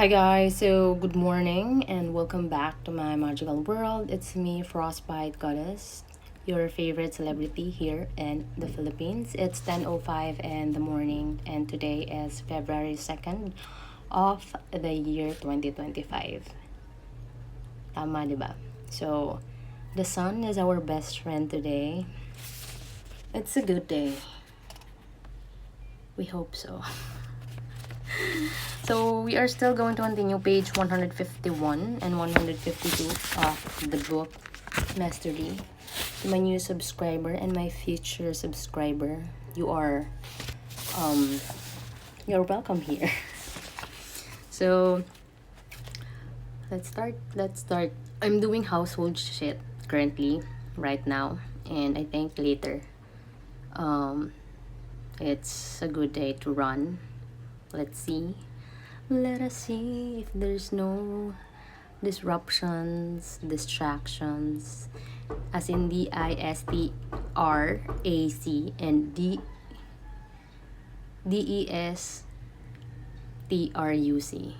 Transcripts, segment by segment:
Hi guys, so good morning and welcome back to my magical world. It's me, Frostbite Goddess, your favorite celebrity here in the Philippines. It's 10:05 in the morning and today is February 2nd of the year 2025. Tama, di ba? So, the sun is our best friend today. It's a good day. We hope so. So we are still going to continue page 151 and 152 of the book Mastery. To my new subscriber and my future subscriber, um you're welcome here. So let's start. I'm doing household shit currently right now, and I think later um it's a good day to run. Let's see. Let us see if there's no disruptions, distractions, as in DISTRAC and DESTRUC.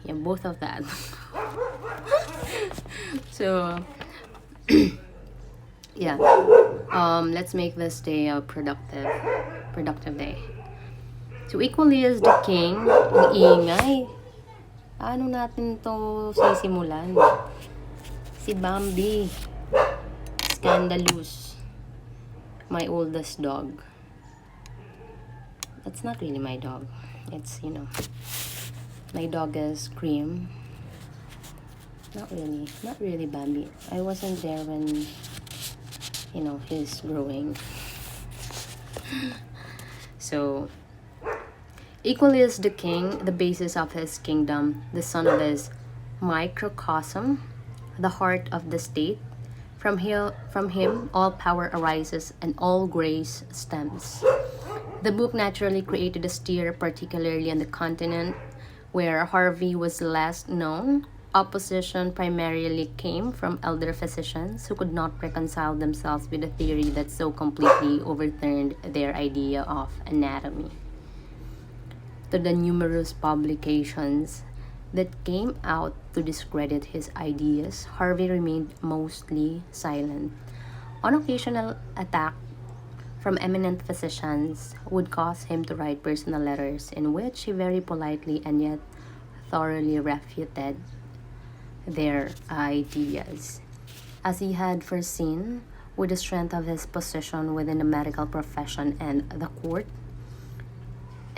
Yeah, both of that. So yeah, let's make this day a productive day. So equally as the king, ang ingay. Ano natin to sisimulan? Si Bambi. Scandalous. My oldest dog. That's not really my dog. It's, my dog is Cream. Not really. Not really Bambi. I wasn't there when, he's growing. So, equally as the king, the basis of his kingdom, the son of his microcosm, the heart of the state. From him, all power arises and all grace stems. The book naturally created a stir, particularly on the continent where Harvey was less known. Opposition primarily came from elder physicians who could not reconcile themselves with a theory that so completely overturned their idea of anatomy. To the numerous publications that came out to discredit his ideas, Harvey remained mostly silent. On occasional attack from eminent physicians would cause him to write personal letters in which he very politely and yet thoroughly refuted their ideas. As he had foreseen, with the strength of his position within the medical profession and the court,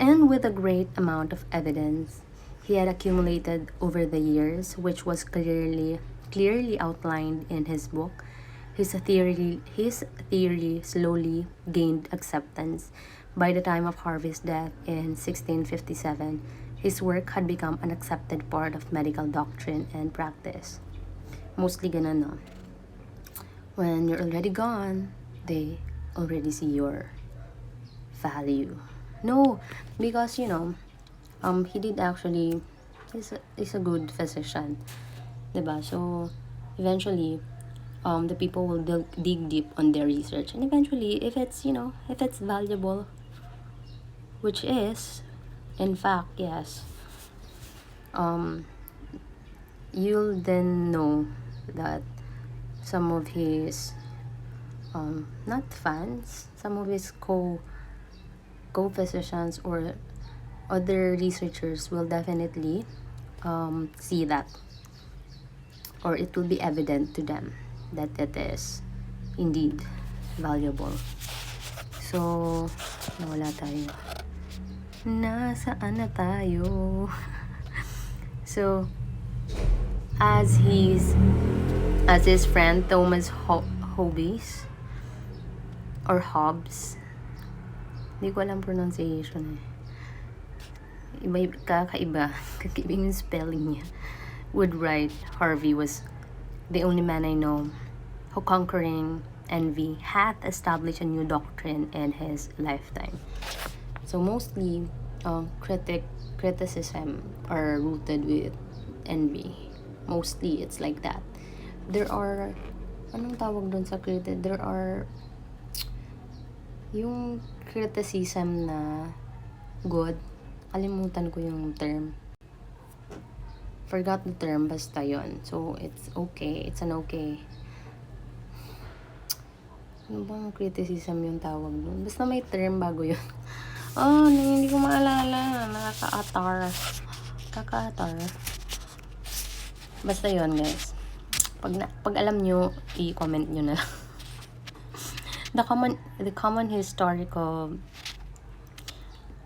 and with a great amount of evidence he had accumulated over the years, which was clearly outlined in his book, his theory slowly gained acceptance. By the time of Harvey's death in 1657, his work had become an accepted part of medical doctrine and practice. Mostly ganun, no? When you're already gone, they already see your value. No, because he did actually. He's a good physician, diba? So eventually, the people will dig deep on their research, and eventually, if it's valuable, which is, in fact, yes, um, you'll then know that some of his not fans, some of his co-physicians or other researchers will definitely see that, or it will be evident to them that it is indeed valuable. So, nawala tayo. Nasaan na tayo? So, as his friend Thomas Hobbes or Hobbes, hindi ko alam pronunciation eh. Kakaiba yung spelling niya, would write, Harvey was the only man I know who, conquering envy, hath established a new doctrine in his lifetime. So mostly, criticism are rooted with envy. Mostly, it's like that. There are, anong tawag dun sa critic? There are, yung criticism na good, kalimutan ko yung term. Forgot the term, basta yon. So, it's okay. It's an okay. Ano bang criticism yung tawag doon? Basta may term bago yun. Hindi ko maalala. Nakaka-atar. Basta yon guys. Pag alam nyo, i-comment nyo na lang. The common historical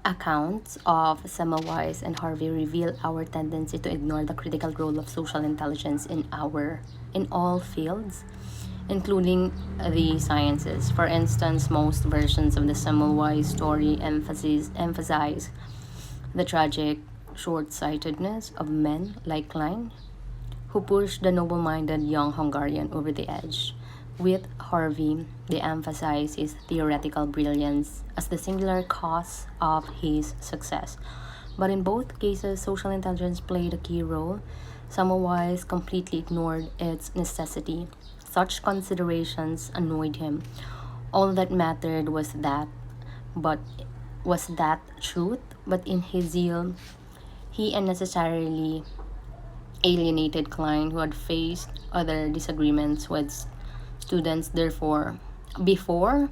accounts of Semmelweis and Harvey reveal our tendency to ignore the critical role of social intelligence in all fields, including the sciences. For instance, most versions of the Semmelweis story emphasize the tragic short-sightedness of men like Klein, who pushed the noble-minded young Hungarian over the edge. With Harvey, they emphasize his theoretical brilliance as the singular cause of his success. But in both cases, social intelligence played a key role. Semmelweis completely ignored its necessity. Such considerations annoyed him. All that mattered was that truth, but in his zeal, he unnecessarily alienated Klein, who had faced other disagreements with students before,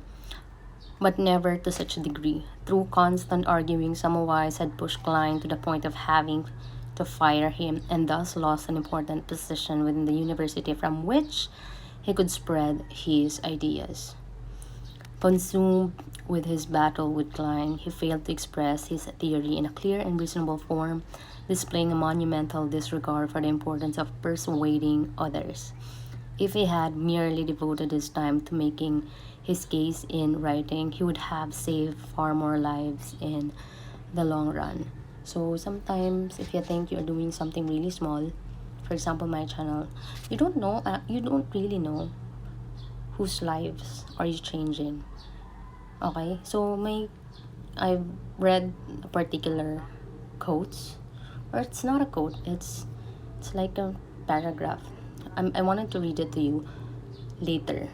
but never to such a degree. Through constant arguing, Semmelweis had pushed Klein to the point of having to fire him, and thus lost an important position within the university from which he could spread his ideas. Consumed with his battle with Klein, he failed to express his theory in a clear and reasonable form, displaying a monumental disregard for the importance of persuading others. If he had merely devoted his time to making his case in writing, he would have saved far more lives in the long run. So sometimes, if you think you're doing something really small, for example, my channel, you don't really know whose lives are you changing. Okay, so I've read a particular quotes, or it's not a quote, it's like a paragraph. I wanted to read it to you later.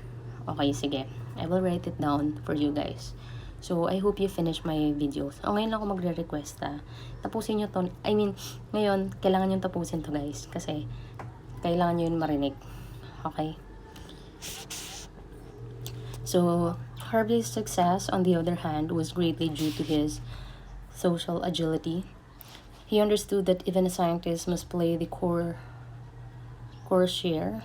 Okay, sige. I will write it down for you guys. So, I hope you finish my videos. Ngayon lang ako magre-request tapusin nyo to. Ngayon, kailangan nyo tapusin to guys. Kasi, kailangan nyo yun marinig. Okay? So, Harvey's success, on the other hand, was greatly due to his social agility. He understood that even a scientist must play the core share.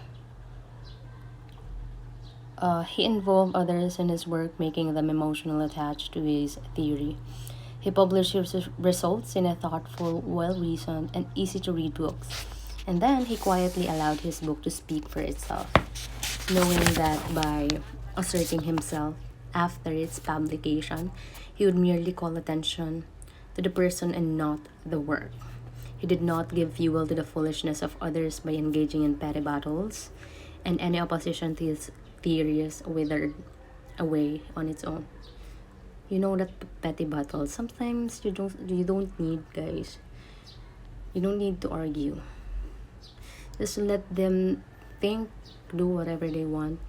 He involved others in his work, making them emotionally attached to his theory. He published his results in a thoughtful, well-reasoned, and easy-to-read books. And then he quietly allowed his book to speak for itself, knowing that by asserting himself after its publication, he would merely call attention to the person and not the work. He did not give fuel to the foolishness of others by engaging in petty battles, and any opposition to his theories withered away on its own. You know that petty battles, sometimes you don't need, guys. You don't need to argue. Just let them think, do whatever they want.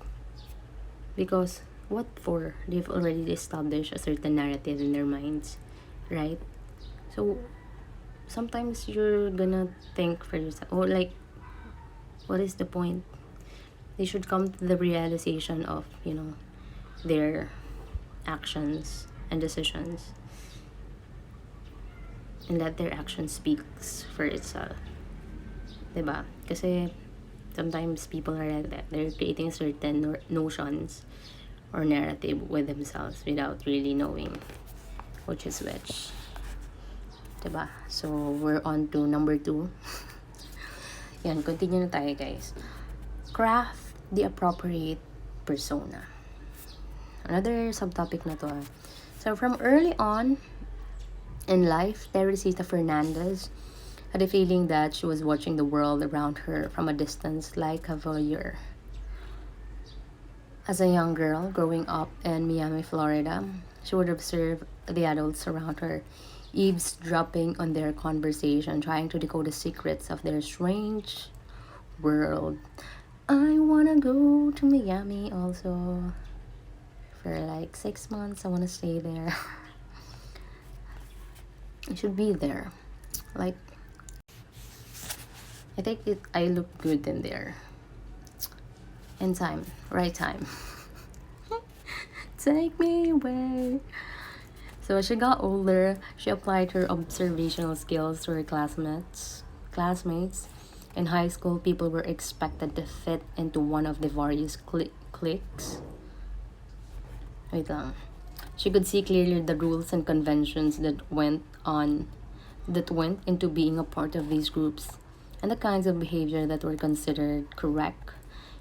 Because what for? They've already established a certain narrative in their minds, right? So sometimes you're gonna think for yourself, or like, what is the point? They should come to the realization of, their actions and decisions, and let their action speaks for itself. Diba? Kasi sometimes people are like that. They're creating certain notions or narrative with themselves without really knowing which is which. Diba? So, we're on to number 2. Yan, continue na tayo, guys. Craft the appropriate persona. Another subtopic na to. So, from early on in life, Teresita Fernandez had a feeling that she was watching the world around her from a distance like a voyeur. As a young girl growing up in Miami, Florida, she would observe the adults around her, eavesdropping on their conversation, trying to decode the secrets of their strange world. I wanna go to Miami also. For like 6 months, I wanna stay there. I should be there. Like, I think I look good in there. In time, right time. Take me away. So as she got older, she applied her observational skills to her classmates. In high school, people were expected to fit into one of the various cliques. Wait lang. She could see clearly the rules and conventions that went into being a part of these groups and the kinds of behavior that were considered correct.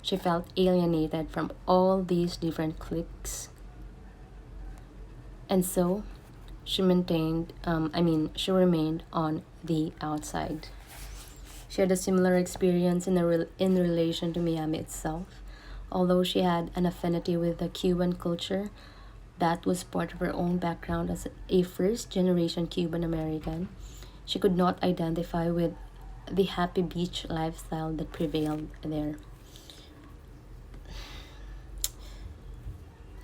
She felt alienated from all these different cliques. And so she she remained on the outside. She had a similar experience in relation to Miami itself. Although she had an affinity with the Cuban culture, that was part of her own background as a first generation Cuban American. She could not identify with the happy beach lifestyle that prevailed there.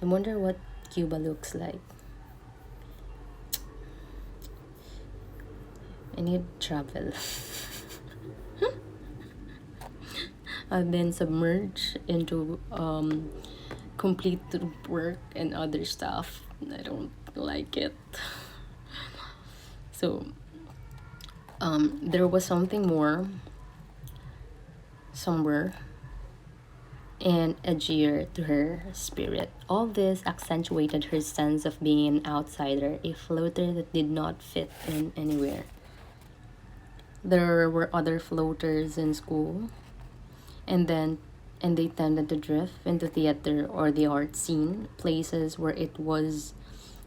I wonder what Cuba looks like. I need travel. I've been submerged into complete work and other stuff. I don't like it. So there was something more somber and edgier to her spirit. All this accentuated her sense of being an outsider, a floater that did not fit in anywhere. There were other floaters in school, and they tended to drift into theater or the art scene, places where it was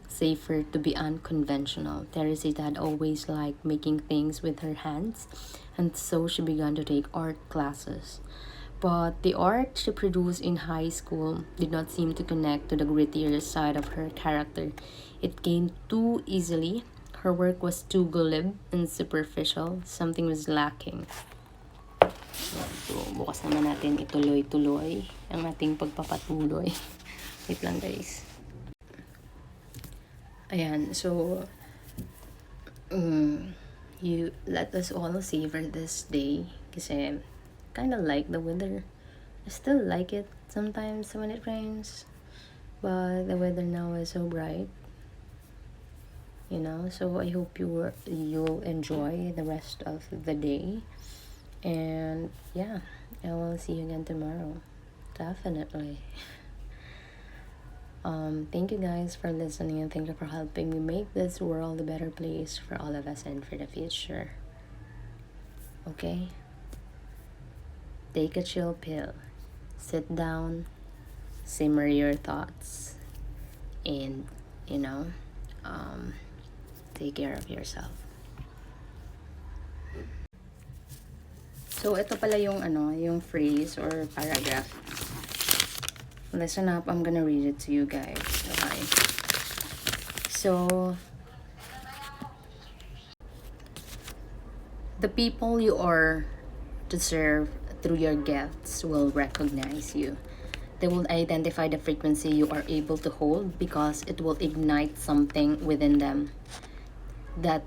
safer to be unconventional. Teresita had always liked making things with her hands, and so she began to take art classes. But the art she produced in high school did not seem to connect to the grittier side of her character. It came too easily. Her work was too glib and superficial. Something was lacking. So, bukas naman natin ituloy-tuloy ang ating pagpapatuloy. Wait lang guys. Ayan, so you let us all savor this day kasi kind of like the weather. I still like it sometimes when it rains, but the weather now is so bright. So I hope you'll enjoy the rest of the day. And yeah, I will see you again tomorrow. Definitely. Thank you guys for listening, and thank you for helping me make this world a better place for all of us and for the future. Okay? Take a chill pill. Sit down, simmer your thoughts, and take care of yourself. So ito pala yung yung phrase or paragraph. Listen up, I'm gonna read it to you guys. Okay. So the people you are to serve through your gifts will recognize you. They will identify the frequency you are able to hold because it will ignite something within them that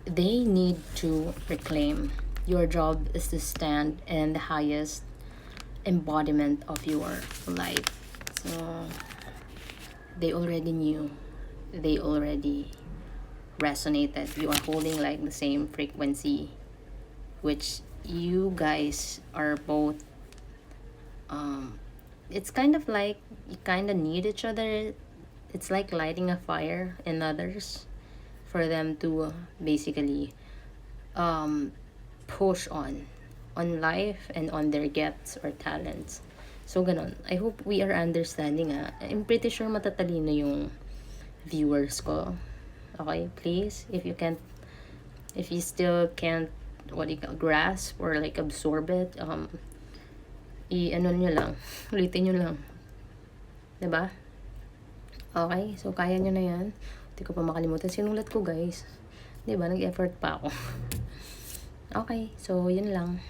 they need to reclaim. Your job is to stand in the highest embodiment of your life. So they already knew, they already resonated. You are holding like the same frequency, which you guys are both it's kind of like you kind of need each other. It's like lighting a fire in others for them to basically push on life and on their gifts or talents. So ganon. I hope we are understanding. I'm pretty sure matatalino yung viewers ko. Okay, please, if you still can't grasp or like absorb it, i-ano nyo lang, ulitin nyo lang. Diba? Okay, so kaya nyo na yan. Hindi ko pa makalimutan. Sinulat ko guys. Diba? Nag-effort pa ako. Okay, so yun lang.